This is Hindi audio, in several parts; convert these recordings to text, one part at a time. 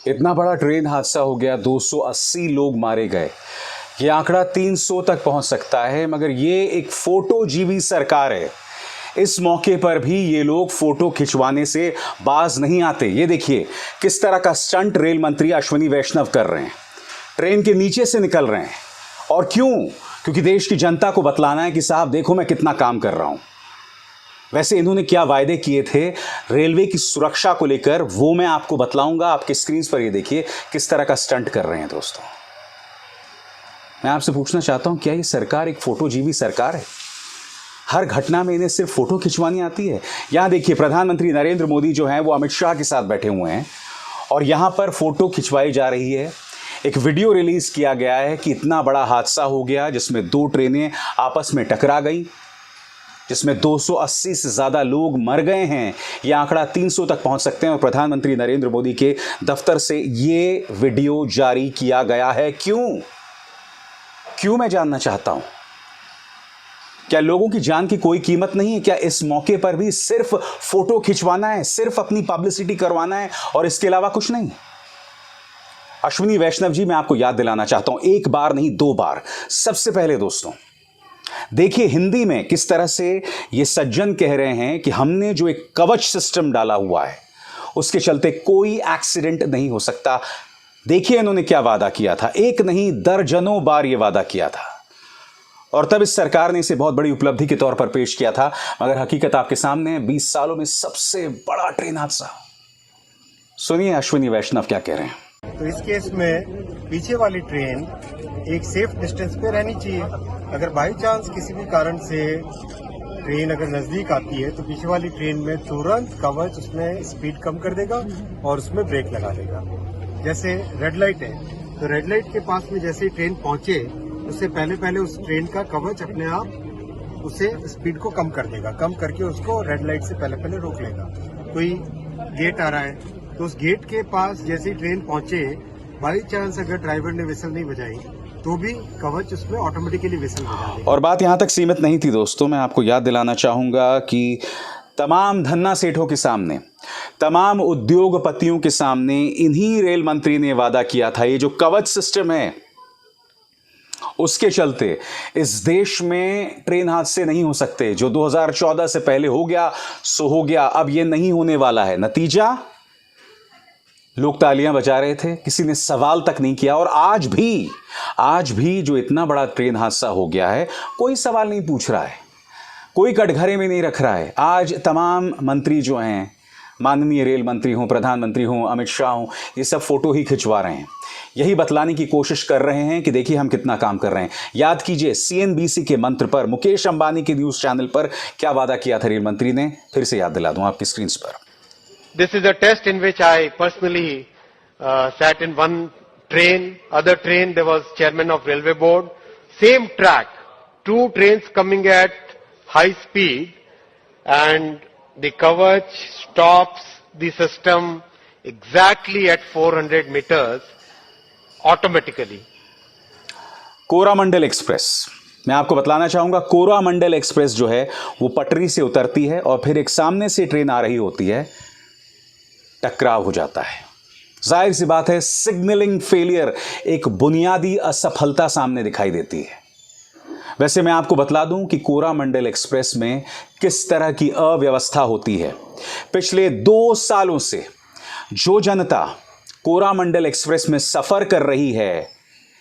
इतना बड़ा ट्रेन हादसा हो गया, 280 लोग मारे गए। ये आंकड़ा 300 तक पहुंच सकता है, मगर ये एक फोटोजीवी सरकार है। इस मौके पर भी ये लोग फोटो खिंचवाने से बाज नहीं आते। ये देखिए किस तरह का स्टंट रेल मंत्री अश्विनी वैष्णव कर रहे हैं, ट्रेन के नीचे से निकल रहे हैं। और क्यों? क्योंकि देश की जनता को बतलाना है कि साहब देखो मैं कितना काम कर रहा हूं। वैसे इन्होंने क्या वायदे किए थे रेलवे की सुरक्षा को लेकर, वो मैं आपको बतलाऊंगा। आपके स्क्रीन पर ये देखिए किस तरह का स्टंट कर रहे हैं। दोस्तों, मैं आपसे पूछना चाहता हूं, क्या ये सरकार एक फोटोजीवी सरकार है? हर घटना में इन्हें सिर्फ फोटो खिंचवानी आती है? यहां देखिए प्रधानमंत्री नरेंद्र मोदी जो हैं वो अमित शाह के साथ बैठे हुए हैं और यहां पर फोटो खिंचवाई जा रही है। एक वीडियो रिलीज किया गया है कि इतना बड़ा हादसा हो गया जिसमें 2 ट्रेनें आपस में टकरा गई, जिसमें 280 से ज्यादा लोग मर गए हैं। यह आंकड़ा 300 तक पहुंच सकते हैं और प्रधानमंत्री नरेंद्र मोदी के दफ्तर से यह वीडियो जारी किया गया है। क्यों मैं जानना चाहता हूं। क्या लोगों की जान की कोई कीमत नहीं है? क्या इस मौके पर भी सिर्फ फोटो खिंचवाना है, सिर्फ अपनी पब्लिसिटी करवाना है और इसके अलावा कुछ नहीं? अश्विनी वैष्णव जी, मैं आपको याद दिलाना चाहता हूं, एक बार नहीं 2 बार। सबसे पहले दोस्तों देखिए हिंदी में किस तरह से ये सज्जन कह रहे हैं कि हमने जो एक कवच सिस्टम डाला हुआ है उसके चलते कोई एक्सीडेंट नहीं हो सकता। देखिए इन्होंने क्या वादा किया था, एक नहीं दर्जनों बार ये वादा किया था और तब इस सरकार ने इसे बहुत बड़ी उपलब्धि के तौर पर पेश किया था। मगर हकीकत आपके सामने है, 20 सालों में सबसे बड़ा ट्रेन हादसा। सुनिए अश्विनी वैष्णव क्या कह रहे हैं। तो इस केस में पीछे वाली ट्रेन एक सेफ डिस्टेंस पे रहनी चाहिए। अगर बाई चांस किसी भी कारण से ट्रेन अगर नजदीक आती है तो पीछे वाली ट्रेन में तुरंत कवच उसमें स्पीड कम कर देगा और उसमें ब्रेक लगा देगा। जैसे रेड लाइट है तो रेड लाइट के पास में जैसे ही ट्रेन पहुंचे उससे पहले उस ट्रेन का कवच अपने आप उसे स्पीड को कम कर देगा, कम करके उसको रेड लाइट से पहले रोक लेगा। कोई गेट आ रहा है तो उस गेट के पास जैसे ही ट्रेन पहुंचे, बाई चांस अगर ड्राइवर ने विसल नहीं बजाई तो भी कवच उसमें ऑटोमेटिकली विसल बजा देगा। और बात यहां तक सीमित नहीं थी दोस्तों, मैं आपको याद दिलाना चाहूंगा कि तमाम धन्ना सेठों के सामने, तमाम उद्योगपतियों के सामने इन्हीं रेल मंत्री ने वादा किया था, ये जो कवच सिस्टम है उसके चलते इस देश में ट्रेन हादसे नहीं हो सकते। जो 2014 से पहले हो गया सो हो गया, अब ये नहीं होने वाला है। नतीजा, लोग तालियां बजा रहे थे, किसी ने सवाल तक नहीं किया। और आज भी जो इतना बड़ा ट्रेन हादसा हो गया है कोई सवाल नहीं पूछ रहा है, कोई कटघरे में नहीं रख रहा है। आज तमाम मंत्री जो हैं, माननीय रेल मंत्री हों, प्रधानमंत्री हों, अमित शाह हों, ये सब फोटो ही खिंचवा रहे हैं, यही बतलाने की कोशिश कर रहे हैं कि देखिए हम कितना काम कर रहे हैं। याद कीजिए CNBC के मंत्र पर, मुकेश अंबानी के न्यूज चैनल पर क्या वादा किया था रेल मंत्री ने, फिर से याद दिला दूं आपकी स्क्रीन पर। This is a test in which I personally sat in one train. Other train there was chairman of railway board. Same track, 2 trains coming at high speed, and the Kavach stops the system exactly at 400 meters automatically. Coromandel express, मैं आपको बतलाना चाहूंगा, कोरामंडल एक्सप्रेस जो है वो पटरी से उतरती है और फिर एक सामने से ट्रेन आ रही होती है, टकराव हो जाता है। जाहिर सी बात है सिग्नलिंग फेलियर, एक बुनियादी असफलता सामने दिखाई देती है। वैसे मैं आपको बतला दूं कि कोरामंडल एक्सप्रेस में किस तरह की अव्यवस्था होती है। पिछले 2 सालों से जो जनता कोरामंडल एक्सप्रेस में सफर कर रही है,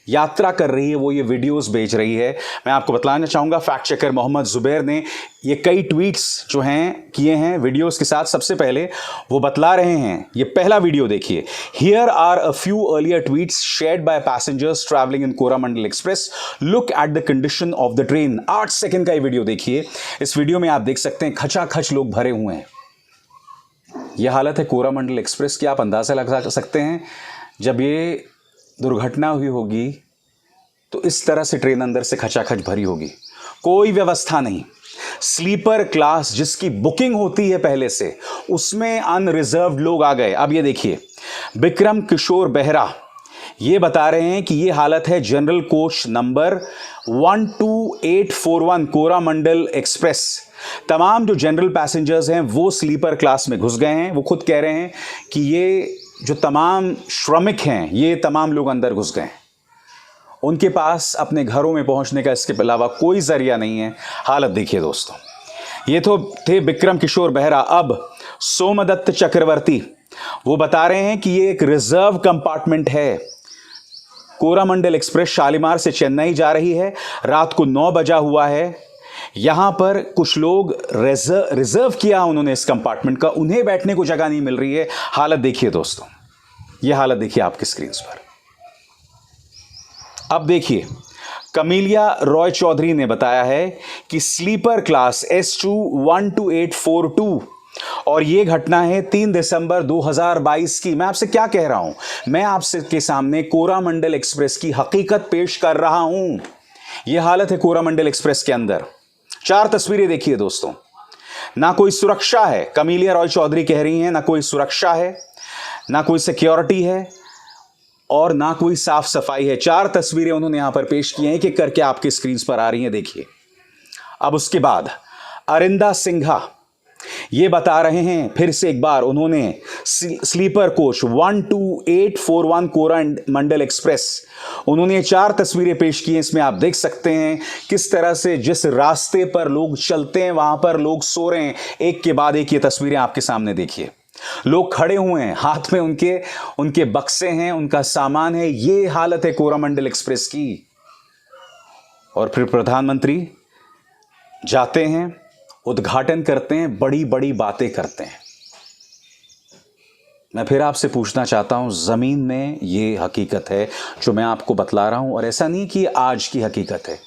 यात्रा कर रही है, वो ये वीडियोस भेज रही है। मैं आपको बतलाना चाहूंगा, फैक्ट चेकर मोहम्मद जुबैर ने ये कई ट्वीट्स जो हैं किए हैं वीडियोस के साथ। सबसे पहले वो बतला रहे हैं, ये पहला वीडियो देखिए। Here are a few earlier tweets shared by passengers travelling in Coromandel express, look at the condition of the train. 8 second का ये वीडियो देखिए। इस वीडियो में आप देख सकते हैं खचाखच लोग भरे हुए हैं। यह हालत है कोरामंडल एक्सप्रेस की। आप अंदाजा लगा सकते हैं जब ये दुर्घटना हुई होगी तो इस तरह से ट्रेन अंदर से खचाखच भरी होगी, कोई व्यवस्था नहीं। स्लीपर क्लास जिसकी बुकिंग होती है पहले से, उसमें अनरिजर्व्ड लोग आ गए। अब ये देखिए, विक्रम किशोर बेहरा ये बता रहे हैं कि ये हालत है general coach number 12841 Coromandel express. तमाम जो जनरल पैसेंजर्स हैं वो स्लीपर क्लास में घुस गए हैं। वो खुद कह रहे हैं कि ये जो तमाम श्रमिक हैं, ये तमाम लोग अंदर घुस गए। उनके पास अपने घरों में पहुंचने का इसके अलावा कोई जरिया नहीं है। हालत देखिए दोस्तों। ये तो थे विक्रम किशोर बेहरा। अब सोमदत्त चक्रवर्ती वो बता रहे हैं कि ये एक रिजर्व कंपार्टमेंट है। कोरामंडल एक्सप्रेस शालीमार से चेन्नई जा रही है। रात को 9 बजा हुआ है। यहां पर कुछ लोग रिजर्व किया उन्होंने इस कंपार्टमेंट का, उन्हें बैठने को जगह नहीं मिल रही है। हालत देखिए दोस्तों, ये हालत देखिए आपकी स्क्रीन पर। अब देखिए, कमीलिया रॉय चौधरी ने बताया है कि स्लीपर क्लास S2 12842 और ये घटना है 3 दिसंबर 2022 की। मैं आपसे क्या कह रहा हूं, मैं आपसे के सामने कोरामंडल एक्सप्रेस की हकीकत पेश कर रहा हूं। यह हालत है कोरामंडल एक्सप्रेस के अंदर। 4 तस्वीरें देखिए दोस्तों। ना कोई सुरक्षा है, कमीलिया रॉय चौधरी कह रही हैं, ना कोई सुरक्षा है, ना कोई सिक्योरिटी है और ना कोई साफ सफाई है। 4 तस्वीरें उन्होंने यहां पर पेश की हैं, एक एक करके आपकी स्क्रीन पर आ रही हैं, देखिए। अब उसके बाद अरिंदा सिंघा ये बता रहे हैं, फिर से एक बार उन्होंने स्लीपर कोच 12841 कोरामंडल एक्सप्रेस, उन्होंने 4 तस्वीरें पेश की हैं। इसमें आप देख सकते हैं किस तरह से जिस रास्ते पर लोग चलते हैं वहां पर लोग सो रहे हैं। एक के बाद एक ये तस्वीरें आपके सामने देखिए। लोग खड़े हुए हैं, हाथ में उनके बक्से हैं, उनका सामान है। ये हालत है कोरामंडल एक्सप्रेस की। और फिर प्रधानमंत्री जाते हैं, उद्घाटन करते हैं, बड़ी बड़ी बातें करते हैं। मैं फिर आपसे पूछना चाहता हूं, जमीन में ये हकीकत है जो मैं आपको बतला रहा हूं, और ऐसा नहीं कि आज की हकीकत है।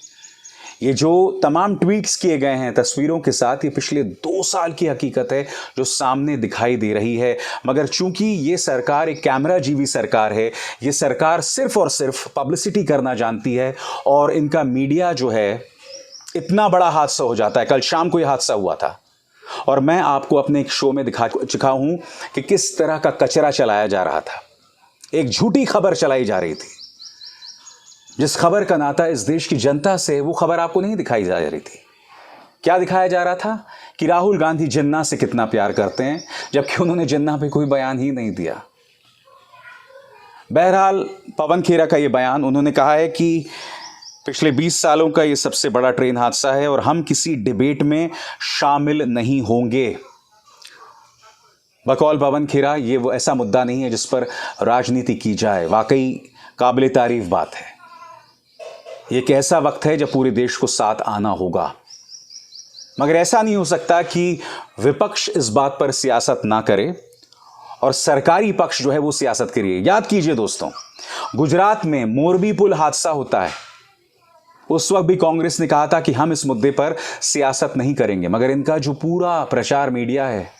ये जो तमाम ट्वीट्स किए गए हैं तस्वीरों के साथ, ये पिछले 2 साल की हकीकत है जो सामने दिखाई दे रही है। मगर चूंकि ये सरकार एक कैमरा जीवी सरकार है, ये सरकार सिर्फ और सिर्फ पब्लिसिटी करना जानती है, और इनका मीडिया जो है, इतना बड़ा हादसा हो जाता है। कल शाम को यह हादसा हुआ था और मैं आपको अपने एक शो में दिखा चुका हूं कि किस तरह का कचरा चलाया जा रहा था। एक झूठी खबर चलाई जा रही थी, जिस खबर का नाता इस देश की जनता से, वो खबर आपको नहीं दिखाई जा रही थी। क्या दिखाया जा रहा था कि राहुल गांधी जिन्ना से कितना प्यार करते हैं, जबकि उन्होंने जिन्ना पे कोई बयान ही नहीं दिया। बहरहाल पवन खेरा का यह बयान, उन्होंने कहा है कि पिछले 20 सालों का यह सबसे बड़ा ट्रेन हादसा है और हम किसी डिबेट में शामिल नहीं होंगे। बकौल पवन खेरा, ये वो ऐसा मुद्दा नहीं है जिस पर राजनीति की जाए। वाकई काबिल तारीफ बात है। ये एक ऐसा वक्त है जब पूरे देश को साथ आना होगा, मगर ऐसा नहीं हो सकता कि विपक्ष इस बात पर सियासत ना करे और सरकारी पक्ष जो है वो सियासत करिए। याद कीजिए दोस्तों, गुजरात में मोरबी पुल हादसा होता है, उस वक्त भी कांग्रेस ने कहा था कि हम इस मुद्दे पर सियासत नहीं करेंगे, मगर इनका जो पूरा प्रचार मीडिया है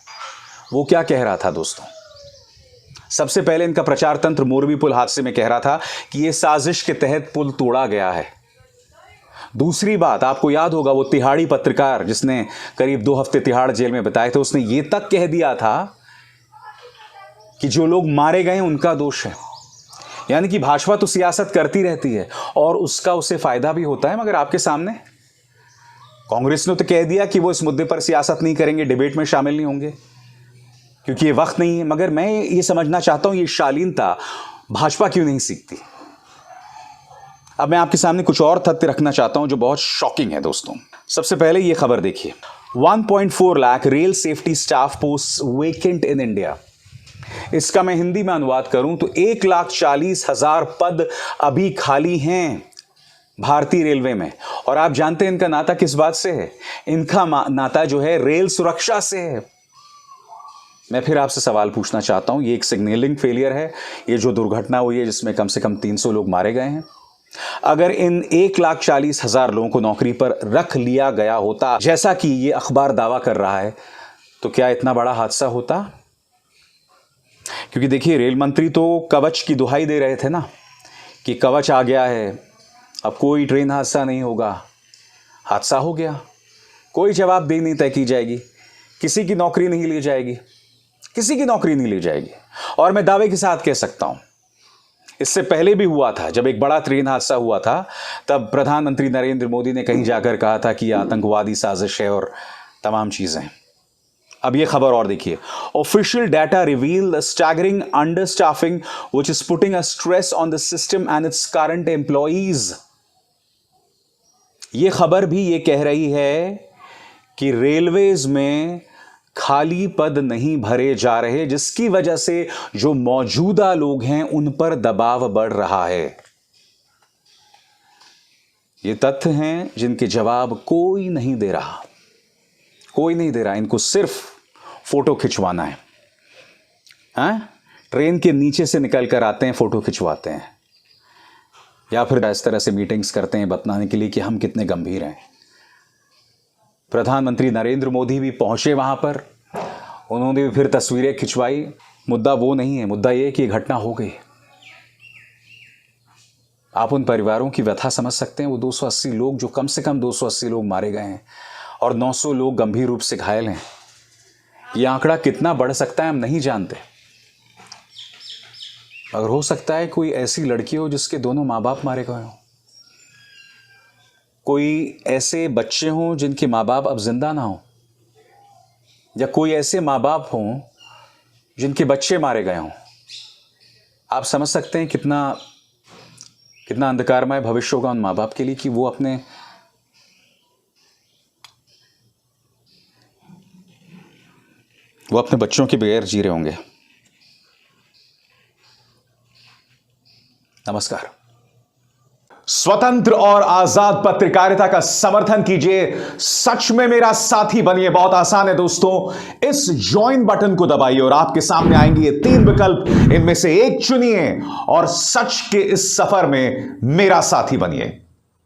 वो क्या कह रहा था दोस्तों? सबसे पहले इनका प्रचार तंत्र मोरबी पुल हादसे में कह रहा था कि यह साजिश के तहत पुल तोड़ा गया है। दूसरी बात, आपको याद होगा वो तिहाड़ी पत्रकार जिसने करीब 2 हफ्ते तिहाड़ जेल में बिताए थे, उसने ये तक कह दिया था कि जो लोग मारे गए उनका दोष है। यानी कि भाजपा तो सियासत करती रहती है और उसका उसे फायदा भी होता है, मगर आपके सामने कांग्रेस ने तो कह दिया कि वो इस मुद्दे पर सियासत नहीं करेंगे, डिबेट में शामिल नहीं होंगे क्योंकि ये वक्त नहीं है। मगर मैं ये समझना चाहता हूं, ये शालीनता भाजपा क्यों नहीं सीखती? अब मैं आपके सामने कुछ और तथ्य रखना चाहता हूं जो बहुत शॉकिंग है दोस्तों। सबसे पहले ये खबर देखिए, 1.4 lakh rail safety staff post vacant in India. इसका मैं हिंदी में अनुवाद करूं तो 1,40,000 पद अभी खाली हैं भारतीय रेलवे में। और आप जानते हैं इनका नाता किस बात से है? इनका नाता जो है रेल सुरक्षा से है। मैं फिर आपसे सवाल पूछना चाहता हूं, ये एक सिग्नलिंग फेलियर है, ये जो दुर्घटना हुई है जिसमें कम से कम 300 लोग मारे गए हैं। अगर इन 1,40,000 लोगों को नौकरी पर रख लिया गया होता, जैसा कि ये अखबार दावा कर रहा है, तो क्या इतना बड़ा हादसा होता? क्योंकि देखिए, रेल मंत्री तो कवच की दुहाई दे रहे थे ना कि कवच आ गया है, अब कोई ट्रेन हादसा नहीं होगा। हादसा हो गया, कोई जवाबदेही नहीं तय की जाएगी, किसी की नौकरी नहीं ली जाएगी, किसी की नौकरी नहीं ली जाएगी। और मैं दावे के साथ कह सकता हूं, इससे पहले भी हुआ था, जब एक बड़ा ट्रेन हादसा हुआ था, तब प्रधानमंत्री नरेंद्र मोदी ने कहीं जाकर कहा था कि यह आतंकवादी साजिश है और तमाम चीजें। अब ये खबर और देखिए, official data reveal the staggering under staffing which is putting a stress on the system and its current employees. ये खबर भी ये कह रही है कि रेलवेज में खाली पद नहीं भरे जा रहे, जिसकी वजह से जो मौजूदा लोग हैं उन पर दबाव बढ़ रहा है। ये तथ्य हैं जिनके जवाब कोई नहीं दे रहा, कोई नहीं दे रहा। इनको सिर्फ फोटो खिंचवाना है। ट्रेन के नीचे से निकल कर आते हैं, फोटो खिंचवाते हैं, या फिर इस तरह से मीटिंग्स करते हैं बताने के लिए कि हम कितने गंभीर हैं। प्रधानमंत्री नरेंद्र मोदी भी पहुंचे वहां पर, उन्होंने भी फिर तस्वीरें खिंचवाई। मुद्दा वो नहीं है, मुद्दा ये कि घटना हो गई। आप उन परिवारों की व्यथा समझ सकते हैं। वो 280 लोग, जो कम से कम 280 लोग मारे गए हैं और 900 लोग गंभीर रूप से घायल हैं। ये आंकड़ा कितना बढ़ सकता है हम नहीं जानते, मगर हो सकता है कोई ऐसी लड़की हो जिसके दोनों माँ बाप मारे गए हों, कोई ऐसे बच्चे हों जिनके माँ बाप अब जिंदा ना हो, या कोई ऐसे माँ बाप हों जिनके बच्चे मारे गए हों। आप समझ सकते हैं कितना अंधकारमय भविष्य होगा उन माँ बाप के लिए कि वो अपने बच्चों के बगैर जी रहे होंगे। नमस्कार। स्वतंत्र और आजाद पत्रकारिता का समर्थन कीजिए, सच में मेरा साथी बनिए। बहुत आसान है दोस्तों, इस ज्वाइन बटन को दबाइए और आपके सामने आएंगे ये 3 विकल्प, इनमें से एक चुनिए और सच के इस सफर में मेरा साथी बनिए।